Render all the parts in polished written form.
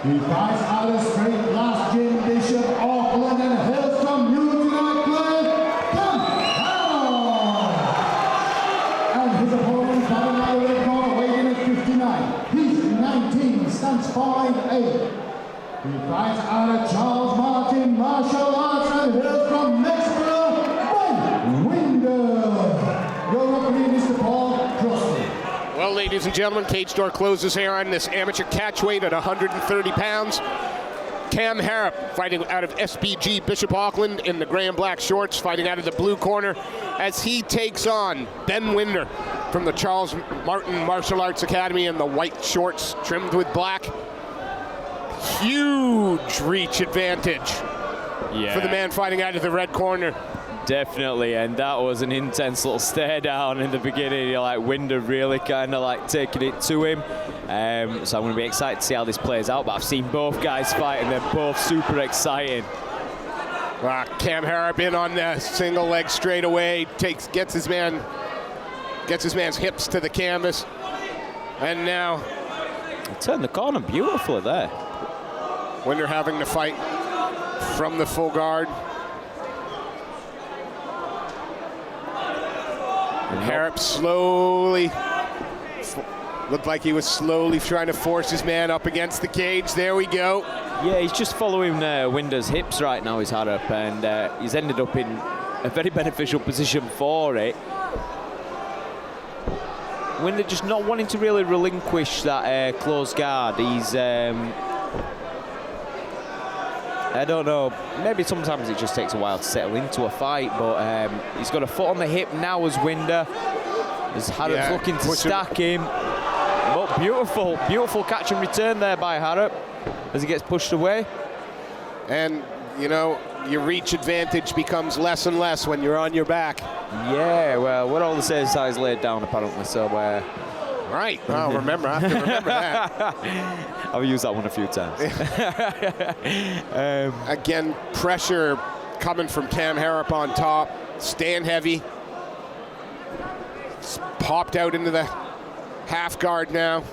He fights out of straight last Jim Bishop, Auckland, and hails from New Zealand, Come on! And his opponent coming out of the red corner, weighing at 59. He's 19, stands 5'8". He fights out of Charles Martin Martial Arts and hails from Mexico, Winder. Your referee, Mr. Paul Crossley. Well, ladies and gentlemen, cage door closes here on this amateur catch weight at 130 pounds. Cam Harrop fighting out of SBG Bishop Auckland in the gray and black shorts, fighting out of the blue corner as he takes on Ben Winder from the Charles Martin Martial Arts Academy in the white shorts trimmed with black. Huge reach advantage for the man fighting out of the red corner. Definitely, and that was an intense little stare down in the beginning. You're like, Winder really kind of like taking it to him. So I'm going to be excited to see how this plays out. But I've seen both guys fight, and they're both super exciting. Cam Harrop in on the single leg straight away, gets his man's hips to the canvas, and now he turned the corner beautifully there. Winder having to fight from the full guard. And Harrop slowly, looked like he was slowly trying to force his man up against the cage. There we go. Yeah, he's just following Winder's hips right now, is Harrop, and he's ended up in a very beneficial position for it. Winder just not wanting to really relinquish that close guard. He's, I don't know, maybe sometimes it just takes a while to settle into a fight, but he's got a foot on the hip now as Winder. As Harrop's looking to stack him. But beautiful, beautiful catch and return there by Harrop as he gets pushed away. And, you know, your reach advantage becomes less and less when you're on your back. Yeah, well, what all the says is laid down apparently, so right. Well, I have to remember that. I've used that one a few times. Again, pressure coming from Cam Harrop on top. Stand heavy. It's popped out into the half guard now.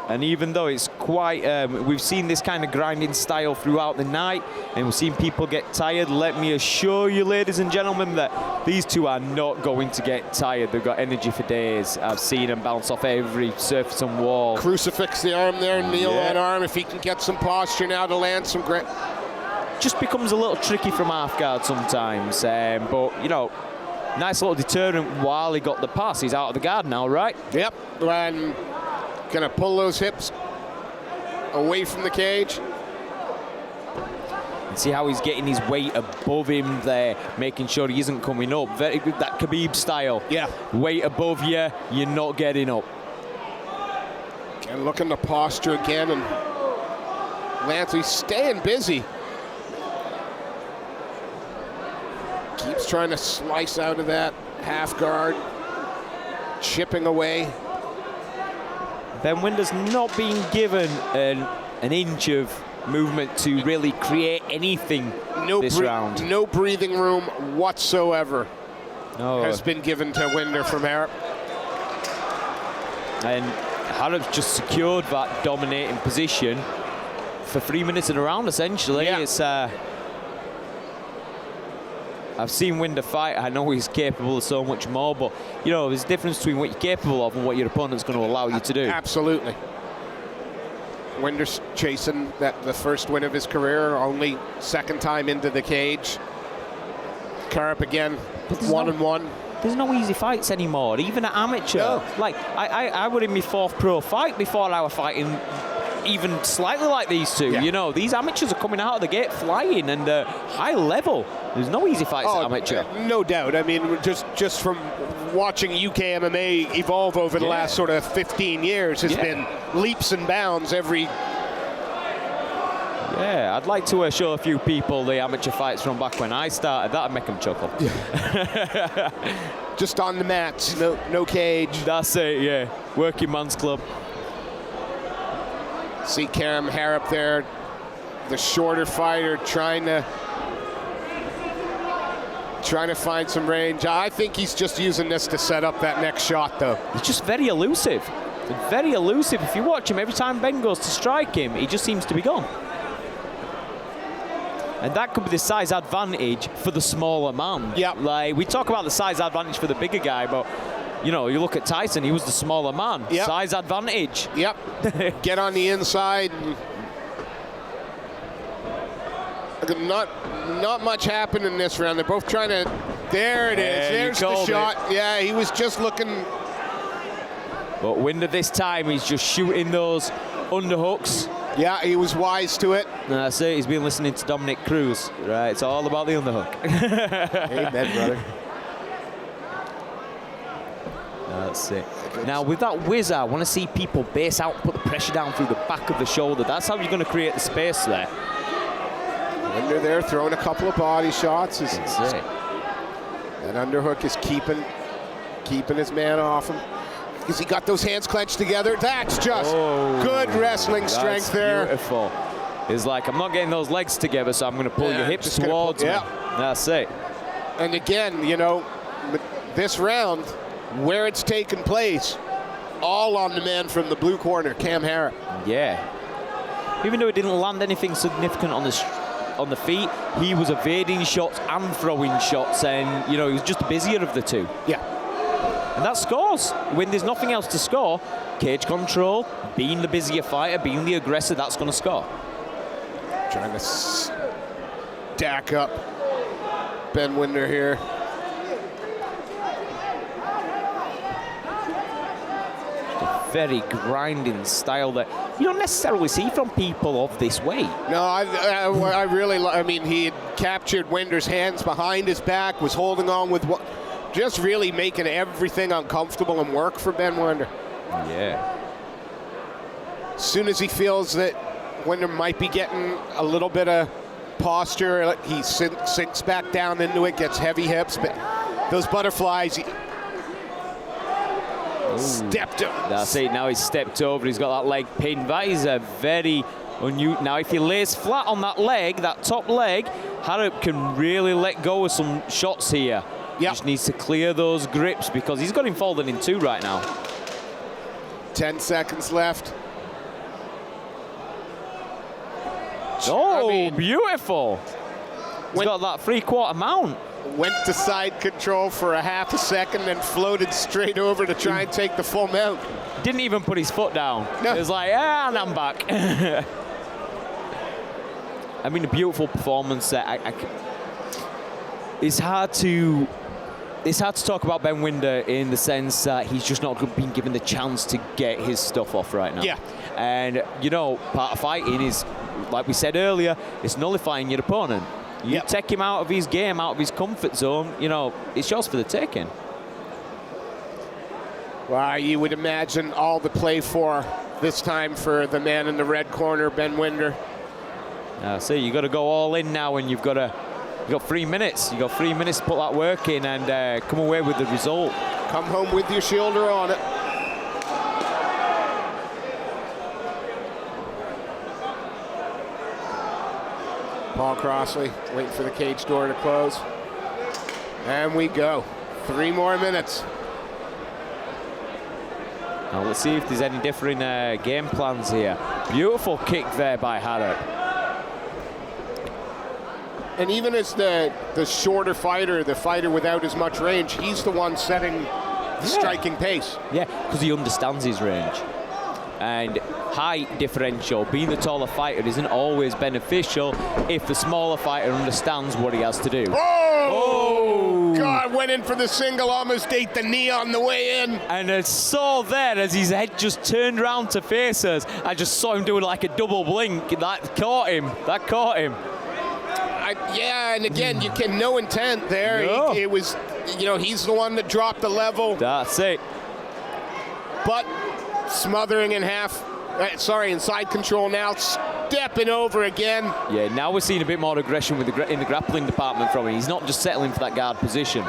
And even though it's quite, we've seen this kind of grinding style throughout the night, and we've seen people get tired, let me assure you, ladies and gentlemen, that these two are not going to get tired. They've got energy for days. I've seen them bounce off every surface and wall. Crucifix the arm there, kneel on arm. If he can get some posture now to land some grip. Just becomes a little tricky from half guard sometimes, but, you know, nice little deterrent while he got the pass. He's out of the guard now, right? Yep, and gonna pull those hips away from the cage. And see how he's getting his weight above him there, making sure he isn't coming up. Very good, that Khabib style. Yeah. Weight above you, you're not getting up. And look in the posture again, and Lance, he's staying busy. Keeps trying to slice out of that half guard, chipping away. Ben Winder's not being given an inch of movement to really create anything this round. No breathing room whatsoever has been given to Winder from Harrop. And Harrop's just secured that dominating position for 3 minutes in a round, essentially. Yeah. It's I've seen Winder fight. I know he's capable of so much more, but, you know, there's a difference between what you're capable of and what your opponent's going to allow you to do. Absolutely. Winder's chasing the first win of his career, only second time into the cage. Harrop again, 1-1. There's no easy fights anymore, even at amateur. No. Like, I were in my 4th pro fight before I was fighting even slightly like these two. Yeah. You know, these amateurs are coming out of the gate flying and high level. There's no easy fights at amateur. No doubt. I mean, just from watching UK MMA evolve over the last sort of 15 years has been leaps and bounds every. Yeah, I'd like to show a few people the amateur fights from back when I started. That'd make them chuckle. Yeah. Just on the mats, no cage. That's it, yeah. Working man's club. See Cam Harrop there, the shorter fighter, trying to find some range. I think he's just using this to set up that next shot, though. He's just very elusive. Very elusive. If you watch him, every time Ben goes to strike him, he just seems to be gone. And that could be the size advantage for the smaller man. Yeah. Like, we talk about the size advantage for the bigger guy, but, you know, you look at Tyson, he was the smaller man. Yep. Size advantage. Yep. Get on the inside. Not much happened in this round. They're both trying to... There it is. There's the shot. Yeah, he was just looking... But Winder this time, he's just shooting those underhooks. Yeah, he was wise to it. That's it. He's been listening to Dominic Cruz. Right, it's all about the underhook. Amen, brother. That's it. Now, with that whizzer, I want to see people base out and put the pressure down through the back of the shoulder. That's how you're going to create the space there. Winder there throwing a couple of body shots. That's it. That underhook is keeping his man off him. Because he got those hands clenched together. That's just good wrestling strength there. Beautiful. It's like, I'm not getting those legs together, so I'm going to pull your hips towards me. That's it. And again, you know, this round, where it's taken place, all on the man from the blue corner, Cam Harrop. Yeah. Even though he didn't land anything significant on the feet, he was evading shots and throwing shots, and, you know, he was just the busier of the two. Yeah. And that scores. When there's nothing else to score, cage control, being the busier fighter, being the aggressor, that's going to score. Trying to stack up Ben Winder here. Very grinding style that you don't necessarily see from people of this weight. No, I really, I mean, he had captured Winder's hands behind his back, was holding on with what, just really making everything uncomfortable and work for Ben Winder. Yeah. As soon as he feels that Winder might be getting a little bit of posture, he sinks back down into it, gets heavy hips, but those butterflies, stepped up. That's it. Now he's stepped over. He's got that leg pinned. That is a very unusual. Now, if he lays flat on that leg, that top leg, Harrop can really let go of some shots here. Yep. Just needs to clear those grips because he's got him folded in two right now. 10 seconds left. Oh, I mean, beautiful. He's got that 3/4 mount. Went to side control for a half a second and floated straight over to try and take the full mount. Didn't even put his foot down. No. It was like, and I'm back. I mean, a beautiful performance. It's hard to talk about Ben Winder in the sense that he's just not been given the chance to get his stuff off right now. Yeah. And, you know, part of fighting is, like we said earlier, it's nullifying your opponent. You take him out of his game, out of his comfort zone, you know, it's yours for the taking. Well, you would imagine all the play for this time for the man in the red corner, Ben Winder. So you got to go all in now, and you've got 3 minutes. You got 3 minutes to put that work in and come away with the result. Come home with your shoulder on it. Paul Crossley waiting for the cage door to close. And we go. 3 more minutes. Now let's see if there's any different game plans here. Beautiful kick there by Harrop. And even as the shorter fighter, the fighter without as much range, he's the one setting the striking pace. Yeah, because he understands his range. And height differential, being the taller fighter, isn't always beneficial if the smaller fighter understands what he has to do. Oh! God, went in for the single, almost ate the knee on the way in. And I saw there as his head just turned around to face us, I just saw him doing like a double blink. That caught him. Yeah, and again, you can no intent there. No. It was, you know, he's the one that dropped the level. That's it. But smothering in inside control now, stepping over again. Yeah, now we're seeing a bit more aggression in the grappling department from him. He's not just settling for that guard position.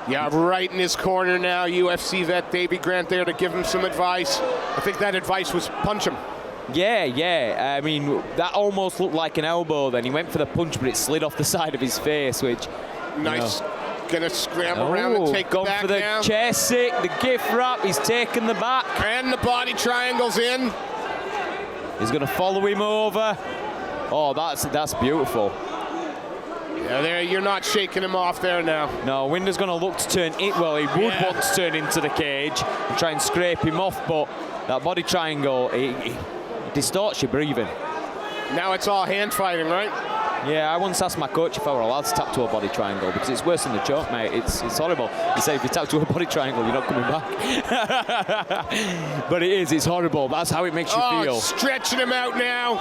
Yeah, right in his corner now, UFC vet Davey Grant there to give him some advice. I think that advice was punch him. Yeah. I mean, that almost looked like an elbow then. He went for the punch, but it slid off the side of his face, which... Nice. Gonna scramble around and take the gone back for the now. chest sick, the gift wrap. He's taken the back. And the body triangle's in. He's going to follow him over. Oh, that's beautiful. Yeah, there, you're not shaking him off there now. No, Winder's going to look to turn it. Well, he would want to turn into the cage and try and scrape him off, but that body triangle, it distorts your breathing. Now it's all hand fighting, right? Yeah, I once asked my coach if I were allowed to tap to a body triangle because it's worse than the choke, mate. It's horrible. He said if you tap to a body triangle, you're not coming back. But it is. It's horrible. That's how it makes you feel. Stretching him out now.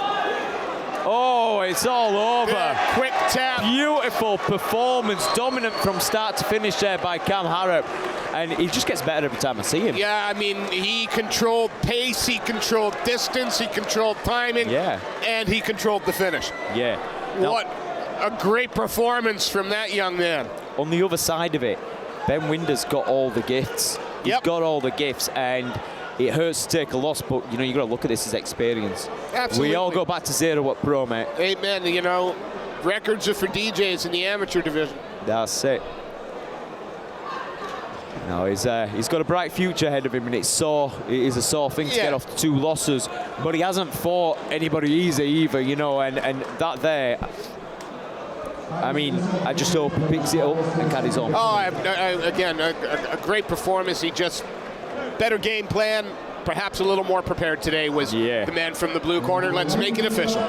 Oh, it's all over. Yeah, quick tap. Beautiful performance, dominant from start to finish there by Cam Harrop. And he just gets better every time I see him. Yeah, I mean, he controlled pace, he controlled distance, he controlled timing, and he controlled the finish. Yeah. What a great performance from that young man. On the other side of it, Ben Winder's got all the gifts. He's got all the gifts, and it hurts to take a loss, but, you know, you've got to look at this as experience. Absolutely. We all go back to 0 at pro, mate. Amen. You know, records are for DJs in the amateur division. That's it. No, he's got a bright future ahead of him, and it is a sore thing to get off 2 losses. But he hasn't fought anybody easy either, you know, and that there. I mean, I just hope he picks it up and carries on. Oh, again, a great performance. He just better game plan. Perhaps a little more prepared today was the man from the blue corner. Let's make it official.